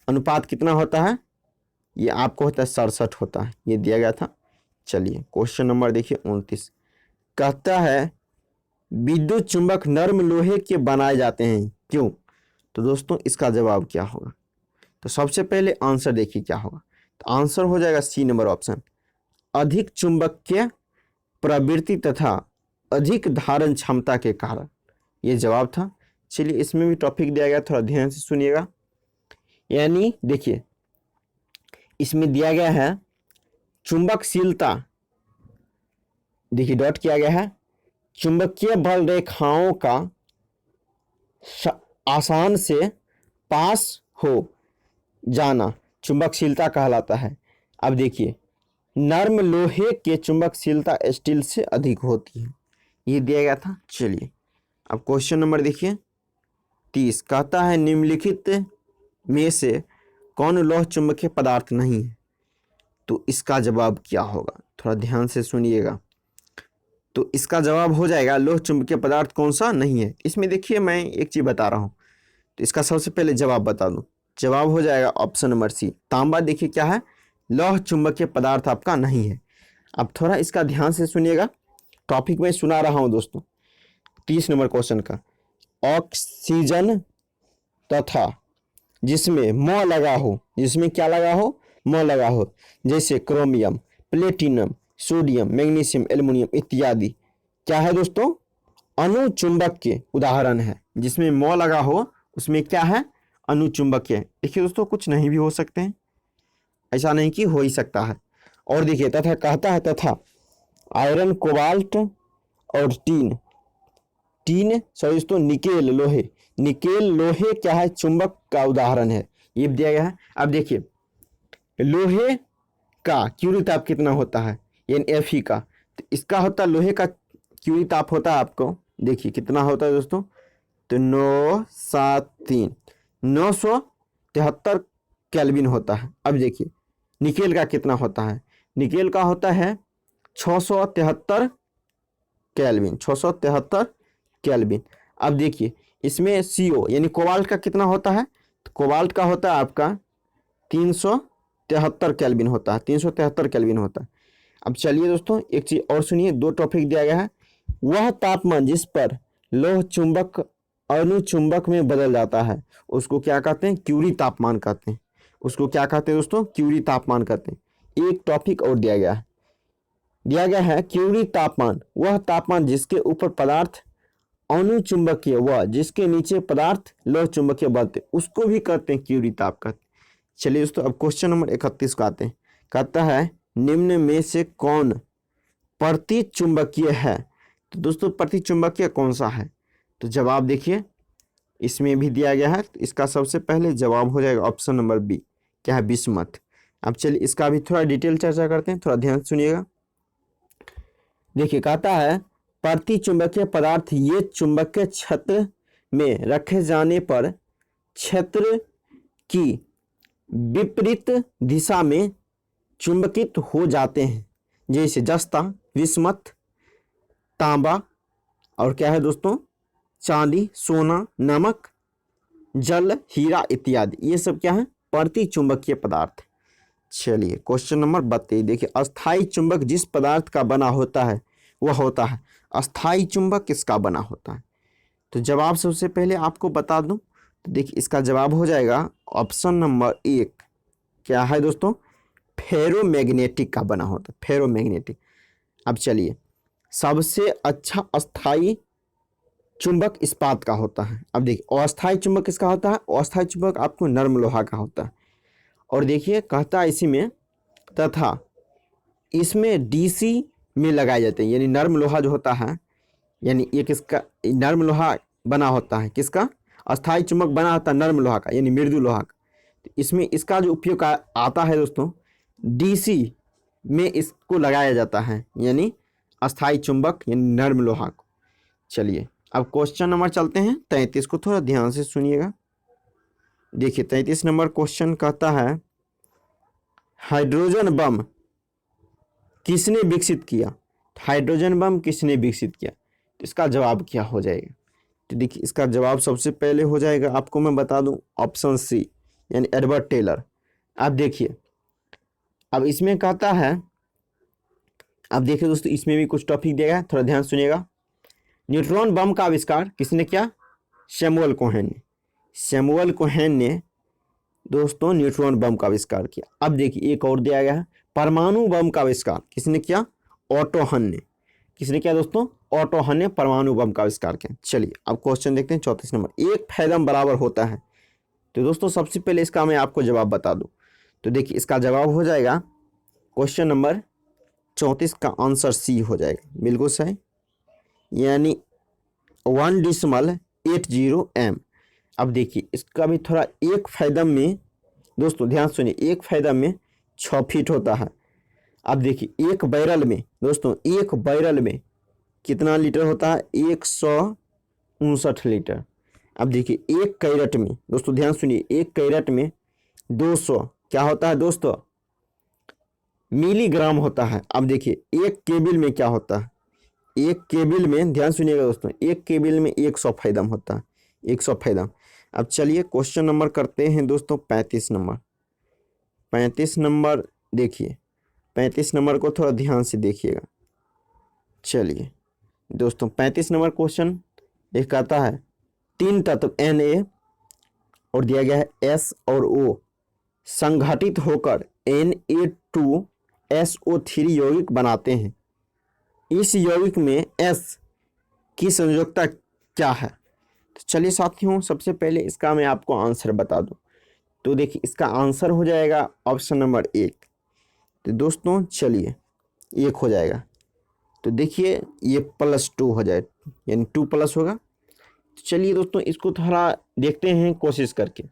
अनुपात कितना होता है? ये आपको होता है 67 होता है, ये दिया गया था। चलिए क्वेश्चन नंबर देखिए 29 कहता है विद्युत चुंबक नर्म लोहे के बनाए जाते हैं, क्यों? तो दोस्तों इसका जवाब क्या होगा? तो सबसे पहले आंसर देखिए क्या होगा। तो आंसर हो जाएगा सी नंबर ऑप्शन, अधिक चुंबकीय प्रवृत्ति तथा अधिक धारण क्षमता के कारण। ये जवाब था। चलिए इसमें भी टॉपिक दिया गया, थोड़ा ध्यान से सुनिएगा। यानी देखिए इसमें दिया गया है चुंबकशीलता, देखिए डॉट किया गया है, चुंबकीय बल रेखाओं का आसान से पास हो जाना चुंबकशीलता कहलाता है। अब देखिए नर्म लोहे के चुंबकशीलता स्टील से अधिक होती है, ये दिया गया था। चलिए अब क्वेश्चन नंबर देखिए 30, कहता है निम्नलिखित में से कौन लौह चुंबकीय पदार्थ नहीं है? तो इसका जवाब क्या होगा, थोड़ा ध्यान से सुनिएगा। तो इसका जवाब हो जाएगा लौह चुंबकीय पदार्थ कौन सा नहीं है। इसमें देखिए मैं एक चीज बता रहा हूँ, तो इसका सबसे पहले जवाब बता दूं। जवाब हो जाएगा ऑप्शन नंबर सी, तांबा। देखिए क्या है, लौह चुंबकीय पदार्थ आपका नहीं है। अब थोड़ा इसका ध्यान से सुनिएगा, टॉपिक में सुना रहा हूं दोस्तों। 30 नंबर क्वेश्चन का, ऑक्सीजन तथा जिसमें म लगा हो, जिसमें क्या लगा हो, म लगा हो, जैसे chromium, platinum, sodium, magnesium, aluminium इत्यादि, क्या है दोस्तों, अनुचुंबक के उदाहरण है। जिसमें म लगा हो उसमें क्या है, अनुचुंबकीय। देखिए दोस्तों कुछ नहीं भी हो सकते हैं, ऐसा नहीं कि हो ही सकता है। और देखिए तथा कहता है तथा आयरन, कोबाल्ट और सॉरी दोस्तों निकेल, लोहे, निकेल लोहे क्या है, चुंबक का उदाहरण है, ये दिया गया है। अब देखिए लोहे का क्यूरी ताप कितना होता है, यानी Fe का, तो इसका होता है लोहे का क्यूरी ताप होता है आपको, देखिए कितना होता है दोस्तों, तो 973 973 केल्विन होता है। अब देखिए निकेल का कितना होता है, निकेल का होता है 673 केल्विन, 673 केल्विन। अब देखिए इसमें CO यानी कोबाल्ट का कितना होता है, तो कोबाल्ट का होता है आपका 373 केल्विन होता है, 373 केल्विन होता है। अब चलिए दोस्तों एक चीज और सुनिए, दो टॉपिक दिया गया है, वह तापमान जिस पर लौह चुंबक अनुचुंबक में बदल जाता है उसको क्या कहते हैं, क्यूरी तापमान कहते हैं। उसको क्या कहते हैं दोस्तों, क्यूरी तापमान कहते हैं। एक टॉपिक और दिया गया है क्यूरी तापमान, वह तापमान जिसके ऊपर पदार्थ अनुचुंबकीय व जिसके नीचे पदार्थ लौह चुंबकीय बनते, उसको भी कहते हैं क्यूरी ताप कहते हैं। चलिए दोस्तों अब क्वेश्चन नंबर 31 को आते हैं। कहता है निम्न में से कौन प्रतिचुंबकीय है? तो दोस्तों प्रतिचुंबकीय कौन सा है, तो जवाब देखिए इसमें भी दिया गया है। तो इसका सबसे पहले जवाब हो जाएगा ऑप्शन नंबर बी, क्या है, बिस्मथ। अब चलिए इसका भी थोड़ा डिटेल चर्चा करते हैं, थोड़ा ध्यान सुनिएगा। देखिए कहता है प्रतिचुंबकीय पदार्थ ये चुंबकीय क्षेत्र में रखे जाने पर क्षेत्र की विपरीत दिशा में चुंबकित हो जाते हैं, जैसे जस्ता, विस्मथ, तांबा और क्या है दोस्तों, चांदी, सोना, नमक, जल, हीरा इत्यादि, ये सब क्या है, प्रतिचुंबकीय पदार्थ। चलिए क्वेश्चन नंबर 32 देखिए, अस्थाई चुंबक जिस पदार्थ का बना होता है वह होता है, अस्थाई चुंबक किसका बना होता है? तो जवाब सबसे पहले आपको बता दूं, तो देखिए इसका जवाब हो जाएगा ऑप्शन नंबर 1, क्या है दोस्तों, फेरोमैग्नेटिक का बना होता है, फेरोमैग्नेटिक। अब चलिए सबसे अच्छा अस्थाई चुंबक इस्पात का होता है। अब देखिए अस्थाई चुंबक किसका होता है, अस्थाई चुंबक आपको नर्म लोहा का होता है। और देखिए कहता है इसी में तथा इसमें DC में लगाए जाते हैं, यानी नर्म लोहा जो होता है, यानी ये किसका नर्म लोहा बना होता है, किसका, अस्थाई चुंबक बना होता है नर्म लोहा का, यानी मृदु लोहा का। तो इसमें इसका जो उपयोग आता है दोस्तों, DC में इसको लगाया जाता है, यानी अस्थाई चुंबक यानी नर्म लोहा को। चलिए अब क्वेश्चन नंबर चलते हैं 33 को, थोड़ा ध्यान से सुनिएगा। देखिए 33 नंबर क्वेश्चन कहता है हाइड्रोजन बम किसने विकसित किया? हाइड्रोजन बम किसने विकसित किया? तो इसका जवाब क्या हो जाएगा? तो देखिए इसका जवाब सबसे पहले हो जाएगा, आपको मैं बता दूं, ऑप्शन सी, यानी एडवर्ड टेलर। अब देखिए अब इसमें कहता है, अब देखिए दोस्तों इसमें भी कुछ टॉपिक दिया है, थोड़ा ध्यान सुनिएगा। न्यूट्रॉन बम का आविष्कार किसने किया? सैमुअल कोहेन ने। सैमुअल कोहेन ने दोस्तों न्यूट्रॉन बम का आविष्कार किया। अब देखिए एक और दिया गया है, परमाणु बम का आविष्कार किसने किया? ऑटो हन ने। किसने किया दोस्तों? ऑटो हन ने परमाणु बम का आविष्कार किया। चलिए अब क्वेश्चन देखते हैं 34 नंबर। एक फैदम बराबर होता है। तो दोस्तों सबसे पहले इसका मैं आपको जवाब बता दूं। तो देखिए इसका जवाब हो जाएगा क्वेश्चन नंबर 34 का आंसर सी हो जाएगा, बिल्कुल सही, यानी 1.80 m। अब देखिए इसका भी थोड़ा, एक फैदम में दोस्तों ध्यान सुनिए, एक फैदम में 6 फीट होता है। अब देखिए एक बैरल में दोस्तों, एक बैरल में कितना लीटर होता है? 159 लीटर। अब देखिए एक कैरेट में दोस्तों ध्यान सुनिए, एक कैरेट में 200 क्या होता है दोस्तों? मिलीग्राम होता है। अब देखिए एक केबिल में क्या होता है? एक केबिल में ध्यान सुनिएगा दोस्तों, एक केबिल में 100 फैदम होता है, 100 फैदम। अब चलिए क्वेश्चन नंबर करते हैं दोस्तों 35 नंबर। 35 नंबर देखिए, 35 नंबर को थोड़ा ध्यान से देखिएगा। चलिए दोस्तों 35 नंबर क्वेश्चन एक आता है, 3 तत्व Na और दिया गया है S और O संघटित होकर Na2SO3 यौगिक बनाते हैं। इस यौगिक में S की संयोजकता क्या है? तो चलिए साथियों सबसे पहले इसका मैं आपको आंसर बता दूं। तो देखिए इसका आंसर हो जाएगा ऑप्शन नंबर 1। तो दोस्तों चलिए 1 हो जाएगा। तो देखिए ये +2 हो जाए, यानी 2 प्लस होगा। तो चलिए दोस्तों इसको थोड़ा देखते हैं कोशिश करके,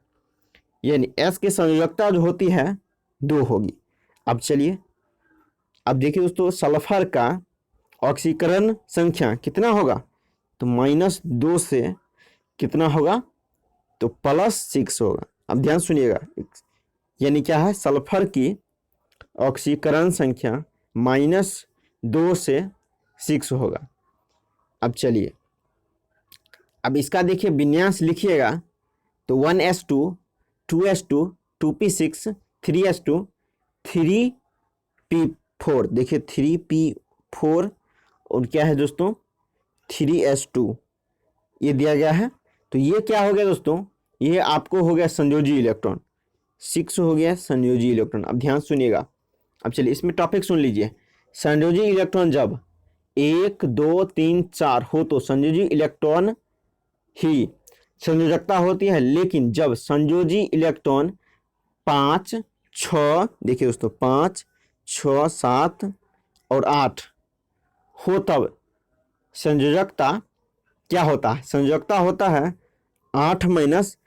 यानी S की संयोजकता जो होती है 2 होगी। अब चलिए अब देखिए दोस्तों सल्फर का ऑक्सीकरण संख्या कितना होगा? तो -2 से कितना होगा? तो +6 होगा। अब ध्यान सुनिएगा, यानी क्या है? सल्फर की ऑक्सीकरण संख्या -2 से 6 होगा। अब चलिए अब इसका देखिए विन्यास लिखिएगा। तो 1s2 2s2 2p6 3s2 3p4, देखिए 3p4 और क्या है दोस्तों 3s2 ये दिया गया है। तो ये क्या हो गया दोस्तों? ये आपको हो गया संयोजी इलेक्ट्रॉन, 6 हो गया संयोजी इलेक्ट्रॉन। अब ध्यान सुनिएगा। अब चलिए इसमें टॉपिक सुन लीजिए। संयोजी इलेक्ट्रॉन जब 1 2 3 4 हो तो संयोजी इलेक्ट्रॉन ही संयोजकता होती है, लेकिन जब संयोजी इलेक्ट्रॉन 5 6 देखिए दोस्तों 5 6 7 और 8 हो तब संयोजकता क्या होता है? संयोजकता होता है 8 माइनस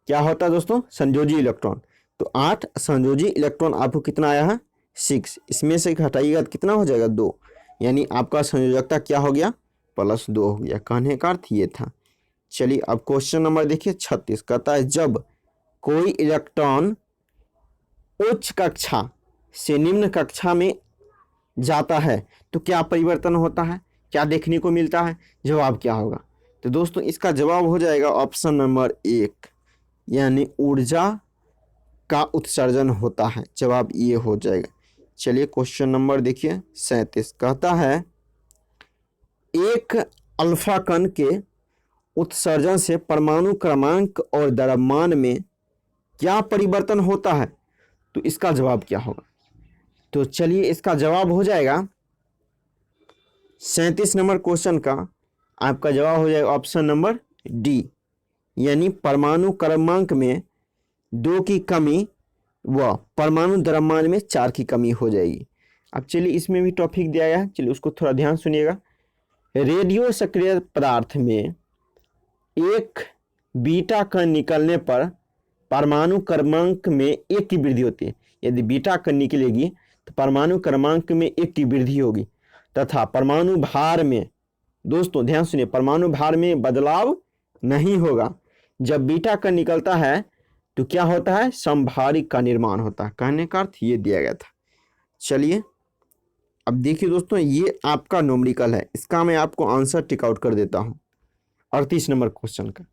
क्या होता है दोस्तों? संयोजी इलेक्ट्रॉन। तो 8 संयोजी इलेक्ट्रॉन आपको कितना आया है? 6। इसमें से घटाइएगा तो कितना हो जाएगा? 2, यानी आपका संयोजकता क्या हो गया? +2 हो गया। कहने का अर्थ ये था। चलिए अब क्वेश्चन नंबर देखिए 36 कहता है जब कोई इलेक्ट्रॉन उच्च कक्षा से निम्न कक्षा में जाता है तो क्या परिवर्तन होता है? क्या देखने को मिलता है? जवाब क्या होगा? तो दोस्तों इसका जवाब हो जाएगा ऑप्शन नंबर 1, यानी ऊर्जा का उत्सर्जन होता है। जवाब ये हो जाएगा। चलिए क्वेश्चन नंबर देखिए 37 कहता है एक अल्फा कण के उत्सर्जन से परमाणु क्रमांक और द्रव्यमान में क्या परिवर्तन होता है? तो इसका जवाब क्या होगा? तो चलिए इसका जवाब हो जाएगा 37 नंबर क्वेश्चन का आपका जवाब हो जाएगा ऑप्शन नंबर डी, यानी परमाणु क्रमांक में 2 की कमी व परमाणु द्रव्यमान में 4 की कमी हो जाएगी। अब चलिए इसमें भी टॉपिक दिया गया है, चलिए उसको थोड़ा ध्यान सुनिएगा। रेडियो सक्रिय पदार्थ में एक बीटा कण निकलने पर परमाणु क्रमांक में 1 की वृद्धि होती है। यदि बीटा कण निकलेगी तो परमाणु क्रमांक में 1 की वृद्धि होगी तथा परमाणु भार में दोस्तों ध्यान सुनिए, परमाणु भार में बदलाव नहीं होगा। जब बीटा कण निकलता है तो क्या होता है? समभारिक का निर्माण होता है। कहने का अर्थ ये दिया गया था। चलिए अब देखिए दोस्तों ये आपका न्यूमेरिकल है, इसका मैं आपको आंसर टिक आउट कर देता हूँ 38 नंबर क्वेश्चन का।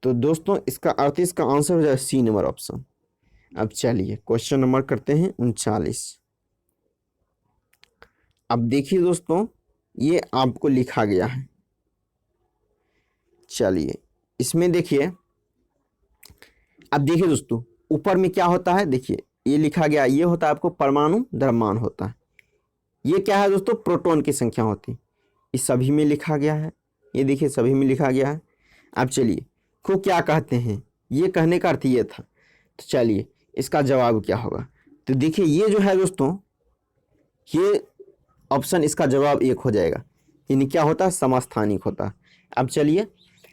तो दोस्तों इसका 38 का आंसर हो जाएगा सी नंबर ऑप्शन। अब चलिए क्वेश्चन नंबर करते हैं 39। अब देखिए दोस्तों ये आपको लिखा गया है। चलिए इसमें देखिए, अब देखिए दोस्तों ऊपर में क्या होता है? देखिए ये लिखा गया, ये होता है आपको परमाणु द्रव्यमान होता है। ये क्या है दोस्तों, प्रोटॉन की संख्या होती है। इस सभी में लिखा गया है, ये देखिए सभी में लिखा गया है। अब चलिए को क्या कहते हैं, ये कहने का अर्थ ये था। तो चलिए इसका जवाब क्या होगा। तो देखिए ये जो है दोस्तों, ये ऑप्शन इसका जवाब एक हो जाएगा, यानी क्या होता है, समस्थानिक होता है। अब चलिए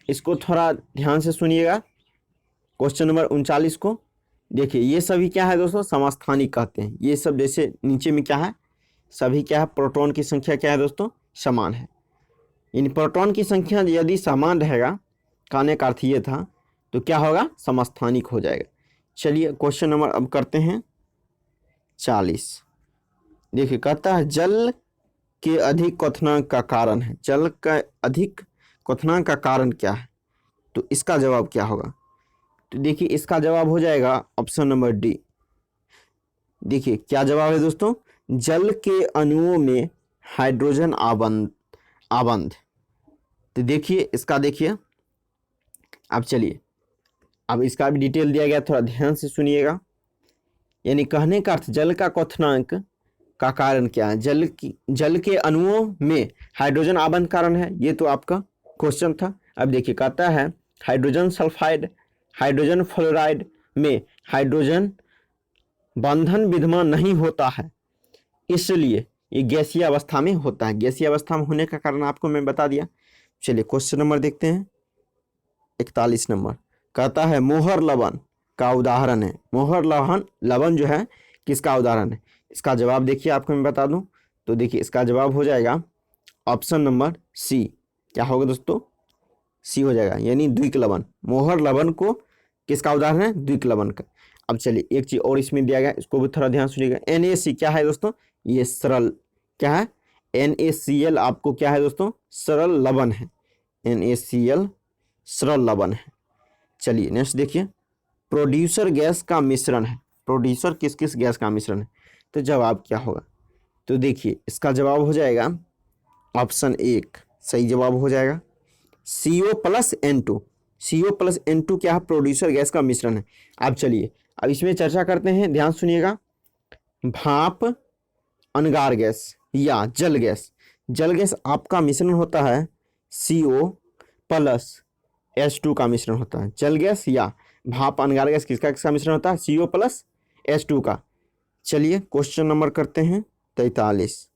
इसको थोड़ा ध्यान से सुनिएगा, क्वेश्चन नंबर 39 को। देखिए ये सभी क्या है दोस्तों, समस्थानिक कहते हैं। ये सब जैसे नीचे में क्या है, सभी क्या है, प्रोटॉन की संख्या क्या है दोस्तों, समान है। इन प्रोटॉन की संख्या यदि समान रहेगा, कहने का अर्थ ये था, तो क्या होगा, समस्थानिक हो जाएगा। चलिए क्वेश्चन नंबर अब करते हैं 40। देखिए कहता है जल के अधिक क्वथनांक का कारण है। जल का अधिक क्वथनांक का कारण क्या है, तो इसका जवाब क्या होगा। तो देखिए इसका जवाब हो जाएगा ऑप्शन नंबर डी। देखिए क्या जवाब है दोस्तों, जल के अणुओं में हाइड्रोजन आबंध। तो देखिए इसका, देखिए अब चलिए, अब इसका भी डिटेल दिया गया, थोड़ा ध्यान से सुनिएगा। यानी कहने का अर्थ जल का क्वथनांक का कारण क्या है, जल के अणुओं में हाइड्रोजन आबंध कारण है, ये तो आपका क्वेश्चन था। अब देखिए कहता है हाइड्रोजन सल्फाइड, हाइड्रोजन फ्लोराइड में हाइड्रोजन बंधन विद्यमान नहीं होता है, इसलिए ये गैसीय अवस्था में होता है। गैसीय अवस्था में होने का कारण आपको मैं बता दिया। चलिए क्वेश्चन नंबर देखते हैं 41 नंबर। कहता है मोहर लवण का उदाहरण है। मोहर लवण जो है किसका उदाहरण है, इसका जवाब देखिए आपको मैं बता दूं। तो देखिए इसका जवाब हो जाएगा ऑप्शन नंबर सी। क्या होगा दोस्तों, सी हो जाएगा, यानी द्विक लवण। मोहर लवण को किसका उदाहरण है, द्विक लवण का। अब चलिए एक चीज और इसमें दिया गया, इसको भी थोड़ा ध्यान सुनिएगा। NaC क्या है दोस्तों, ये सरल क्या है, NaCl आपको क्या है दोस्तों, सरल लवण है। NaCl सरल लवण है। चलिए नेक्स्ट देखिए, प्रोड्यूसर गैस का मिश्रण है। प्रोड्यूसर किस किस गैस का मिश्रण है, तो जवाब क्या होगा। तो देखिए इसका जवाब हो जाएगा ऑप्शन एक, सही जवाब हो जाएगा CO+N2। CO+N2 क्या है, प्रोड्यूसर गैस का मिश्रण है। अब चलिए अब इसमें चर्चा करते हैं, ध्यान सुनिएगा। भाप, अंगार गैस या जल गैस। जल गैस आपका मिश्रण होता है CO+H2 का मिश्रण होता है। जल गैस या भाप अंगार गैस किसका किसका मिश्रण होता है, CO+H2 का। चलिए क्वेश्चन नंबर करते हैं 43।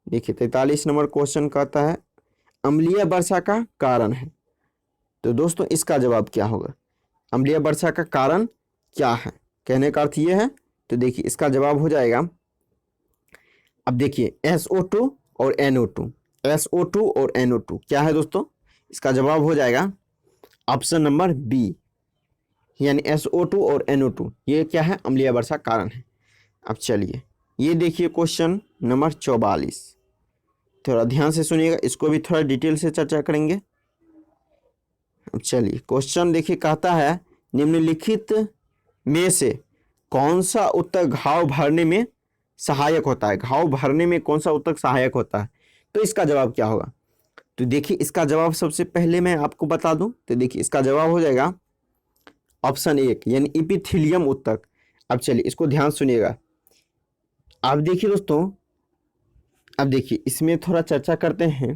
देखिए 43 नंबर क्वेश्चन कहता है अम्लीय वर्षा का कारण है। तो दोस्तों इसका जवाब क्या होगा, अम्लीय वर्षा का कारण क्या है, कहने का अर्थ ये है। तो देखिए इसका जवाब हो जाएगा, अब देखिए SO2 और NO2। SO2 और NO2 क्या है दोस्तों, इसका जवाब हो जाएगा ऑप्शन नंबर बी, यानी SO2 और NO2 ये क्या है, अम्लीय वर्षा कारण है। अब चलिए ये देखिए क्वेश्चन नंबर 44, थोड़ा ध्यान से सुनिएगा, इसको भी थोड़ा डिटेल से चर्चा करेंगे। अब चलिए क्वेश्चन देखिए, कहता है निम्नलिखित में से कौन सा उत्तक घाव भरने में सहायक होता है। घाव भरने में कौन सा उत्तक सहायक होता है, तो इसका जवाब क्या होगा। तो देखिए इसका जवाब सबसे पहले मैं आपको बता दूं। तो देखिए इसका जवाब हो जाएगा ऑप्शन एक, यानी इपिथीलियम उत्तक। अब चलिए इसको ध्यान सुनिएगा। अब देखिए दोस्तों, अब देखिए इसमें थोड़ा चर्चा करते हैं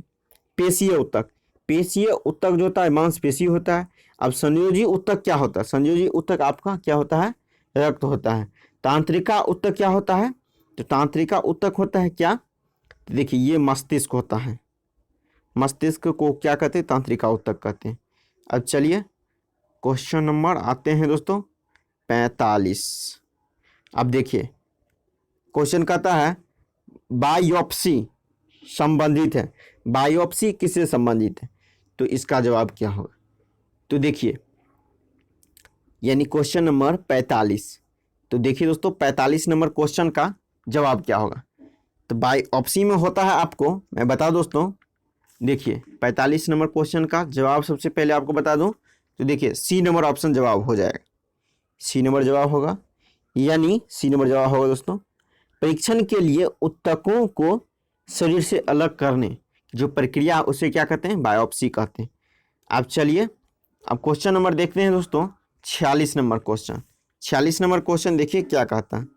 पेशीय उत्तक। पेशीय उत्तक जो होता है मांसपेशी होता है। अब संयोजी उत्तक क्या होता है, संयोजी उत्तक आपका क्या होता है, रक्त होता है। तांत्रिका उत्तक क्या होता है, तो तांत्रिका उत्तक होता है क्या, तो देखिए ये मस्तिष्क होता है। मस्तिष्क को क्या कहते हैं, तांत्रिका उत्तक कहते हैं। अब चलिए क्वेश्चन नंबर आते हैं दोस्तों 45। अब देखिए क्वेश्चन कहता है बायोप्सी संबंधित है। बायोप्सी किससे संबंधित है, तो इसका जवाब क्या होगा। तो देखिए यानी क्वेश्चन नंबर 45। तो देखिए दोस्तों 45 नंबर क्वेश्चन का जवाब क्या होगा। तो बायोप्सी में होता है, आपको मैं बता दोस्तों, देखिए 45 नंबर क्वेश्चन का जवाब सबसे पहले आपको बता दूं। तो देखिए सी नंबर ऑप्शन जवाब हो जाएगा, सी नंबर जवाब होगा, यानी सी नंबर जवाब होगा दोस्तों। परीक्षण के लिए उत्तकों को शरीर से अलग करने जो प्रक्रिया उसे क्या कहते हैं, बायोप्सी कहते हैं। अब चलिए अब क्वेश्चन नंबर देखते हैं दोस्तों 46 नंबर क्वेश्चन। 46 नंबर क्वेश्चन देखिए क्या कहता है।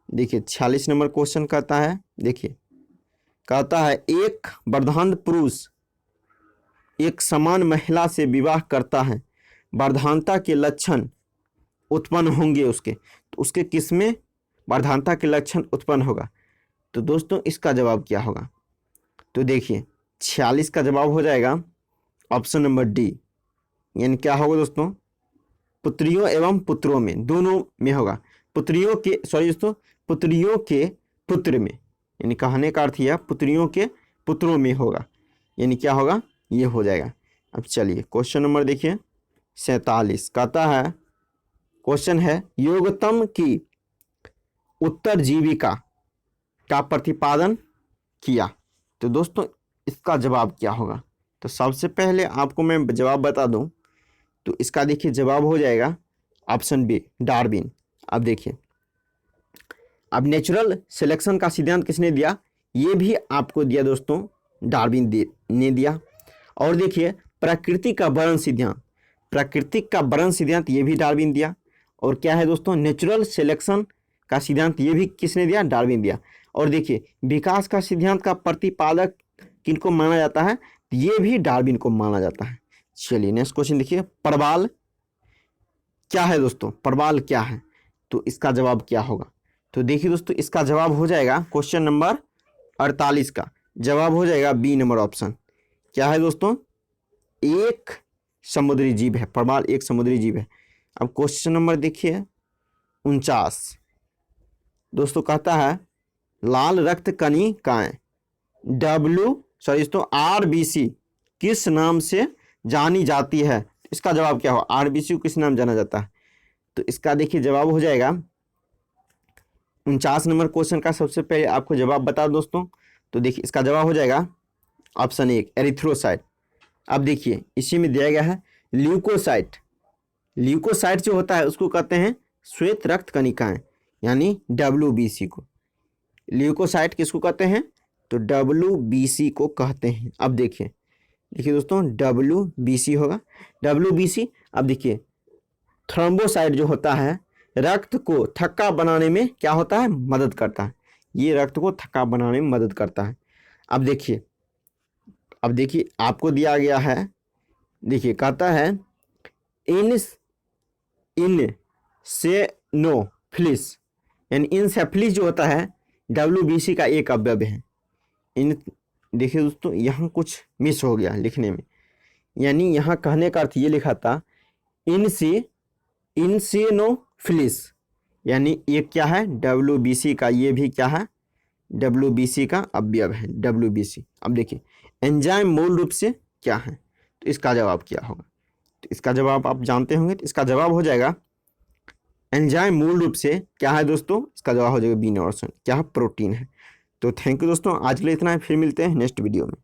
देखिए 46 नंबर क्वेश्चन कहता है, देखिए कहता है एक वर्धान पुरुष एक समान महिला से विवाह करता है, वर्धानता के लक्षण उत्पन्न होंगे उसके, तो उसके किस में वर्धानता के लक्षण उत्पन्न होगा? तो दोस्तों इसका जवाब क्या होगा? तो देखिए 46 का जवाब हो जाएगा ऑप्शन नंबर डी, यानी क्या होगा दोस्तों? पुत्रियों एवं पुत्रों में, दोनों में होगा। पुत्रियों के दोस्तों पुत्रियों के पुत्र में, यानी कहने का अर्थ यह पुत्रियों के पुत्रों में होगा, यानी क्या होगा? ये हो जाएगा। अब चलिए क्वेश्चन नंबर देखिए 47, कहता है क्वेश्चन है योगतम की उत्तरजीविका का प्रतिपादन किया। तो दोस्तों इसका जवाब क्या होगा? तो सबसे पहले आपको मैं जवाब बता दूं, तो इसका देखिए जवाब हो जाएगा ऑप्शन बी, डार्विन। अब देखिए, अब नेचुरल सिलेक्शन का सिद्धांत किसने दिया? ये भी आपको दिया दोस्तों, डार्विन ने दिया। और देखिए प्रकृति का वर्णन सिद्धांत, प्राकृतिक का वर्णन सिद्धांत ये भी डार्विन दिया। और क्या है दोस्तों? नेचुरल सिलेक्शन का सिद्धांत ये भी किसने दिया? डार्विन दिया। और देखिए विकास का सिद्धांत का प्रतिपादक किनको माना जाता है? ये भी डार्विन को माना जाता है। चलिए नेक्स्ट क्वेश्चन देखिए, प्रवाल क्या है दोस्तों? प्रवाल क्या है? तो इसका जवाब क्या होगा? तो देखिए दोस्तों इसका जवाब हो जाएगा क्वेश्चन नंबर 48 का जवाब हो जाएगा बी नंबर ऑप्शन। क्या है दोस्तों? एक समुद्री जीव है, प्रवाल एक समुद्री जीव है। अब क्वेश्चन नंबर देखिए 49, दोस्तों कहता है लाल रक्त कणिकाएं दोस्तों RBC किस नाम से जानी जाती है? इसका जवाब क्या हो? RBC को किस नाम जाना जाता है? तो इसका देखिए जवाब हो जाएगा 49 नंबर क्वेश्चन का सबसे पहले आपको जवाब बता दोस्तों। तो देखिए इसका जवाब हो जाएगा ऑप्शन 1 एरिथ्रोसाइट। अब देखिए इसी में दिया गया है ल्यूकोसाइट। ल्यूकोसाइट जो होता है उसको कहते हैं श्वेत रक्त कणिकाएं, यानी WBC को। ल्यूकोसाइट किसको कहते हैं? तो WBC को कहते हैं। अब देखिए दोस्तों WBC होगा, WBC। अब देखिए थ्रोम्बोसाइट जो होता है रक्त को थक्का बनाने में क्या होता है? मदद करता है। ये रक्त को थक्का बनाने में मदद करता है। अब देखिए आपको दिया गया है, देखिए कहता है इनसेफेलोफिलिस, यानी इनसेफेलिस जो होता है WBC का एक अवयव है। देखिए दोस्तों यहाँ कुछ मिस हो गया लिखने में, यानी यहाँ कहने का अर्थ ये लिखा था इनसेनोफिलिस, यानी ये क्या है? WBC का, ये भी क्या है? WBC का अवयव है, WBC। अब देखिए एंजाइम मूल रूप से क्या है? तो इसका जवाब क्या होगा? तो इसका जवाब आप जानते होंगे, तो इसका जवाब हो जाएगा एंजाइम मूल रूप से क्या है दोस्तों? इसका जवाब हो जाएगा बी ऑप्शन, क्या है? प्रोटीन है। तो थैंक यू दोस्तों, आज के लिए इतना है, फिर मिलते हैं नेक्स्ट वीडियो में।